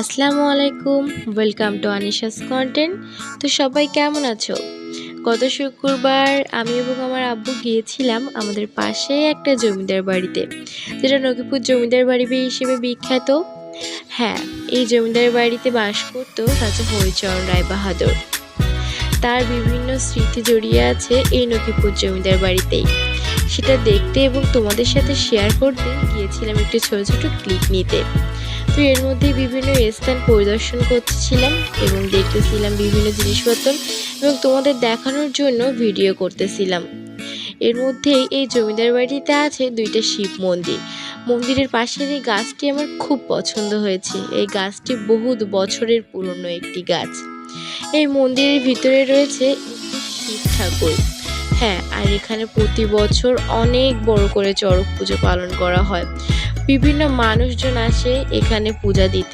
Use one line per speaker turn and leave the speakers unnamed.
আসসালামু আলাইকুম, welcome to আনিশাস content. তো সবাই কেমন আছো? গত শুক্রবার আমি এবং আমার আব্বু গিয়েছিলাম আমাদের পাশেই একটা জমিদার বাড়িতে, যেটা নকিপুর জমিদার বাড়ি হিসেবে বিখ্যাত। হ্যাঁ, এই জমিদার বাড়িতে বাস করত রাজা হরিচরণ রায় বাহাদুর। তার বিভিন্ন স্মৃতি জড়িয়ে আছে এই নকিপুর জমিদার বাড়িতেই। সেটা দেখতে এবং তোমাদের সাথে শেয়ার করতে গিয়েছিলাম একটু ছোট ছোট ক্লিপ নিতে। তো এর মধ্যে বিভিন্ন স্থান পরিদর্শন করতেছিলাম এবং দেখতেছিলাম বিভিন্ন জিনিসপত্র এবং তোমাদের দেখানোর জন্য ভিডিও করতেছিলাম। এর মধ্যেই এই জমিদার বাড়িতে আছে দুইটা শিব মন্দির। মন্দিরের পাশের এই গাছটি আমার খুব পছন্দ হয়েছে। এই গাছটি বহুত বছরের পুরনো একটি গাছ। এই মন্দিরের ভিতরে রয়েছে একটি শিব ঠাকুর। হ্যাঁ, আর এখানে প্রতি বছর অনেক বড় করে চড়ক পুজো পালন করা হয়। বিভিন্ন মানুষজন আসে এখানে পূজা দিতে।